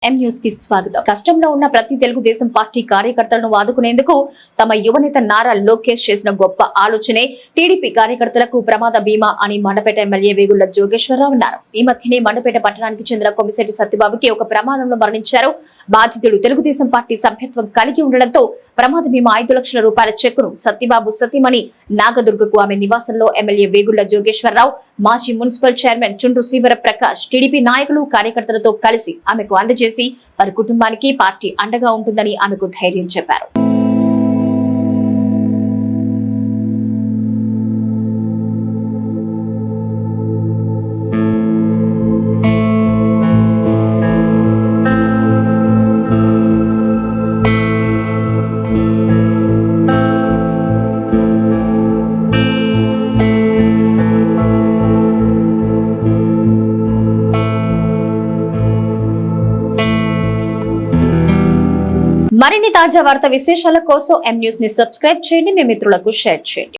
M news కి స్వాగతం. కష్టంలో ఉన్న ప్రతి తెలుగుదేశం పార్టీ కార్యకర్తలను ఆదుకునేందుకు తమ యువనేత నారా లోకేష్ చేసిన గొప్ప ఆలోచనే టీడీపీ కార్యకర్తలకు ప్రమాద బీమా అని మండపేట ఎమ్మెల్యే వేగుళ్ల జోగేశ్వరరావు అన్నారు. ఈ మధ్యనే మండపేట పట్టణానికి చెందిన కొమ్మిశెట్టి సత్యబాబుకి ఒక ప్రమాదంలో మరణించారు. బాధితుడు తెలుగుదేశం పార్టీ సభ్యత్వం కలిగి ఉండడంతో ప్రమాద బీమా 5 లక్షల రూపాయల చెక్కును సత్యబాబు సతీమణి నాగదుర్గకు ఆమె నివాసంలో ఎమ్మెల్యే వేగుళ్ల జోగేశ్వరరావు, మాజీ మున్సిపల్ చైర్మన్ చుండ్రు శివర ప్రకాష్, టీడీపీ నాయకులు కార్యకర్తలతో కలిసి ఆమెకు అందజేసి వారి కుటుంబానికి పార్టీ అండగా ఉంటుందని ఆమెకు ధైర్యం చెప్పారు. మరిన్ని తాజా వార్తా విశేషాల కోసం ఎం న్యూస్ ని సబ్స్క్రైబ్ చేయండి, మీ మిత్రులకు షేర్ చేయండి.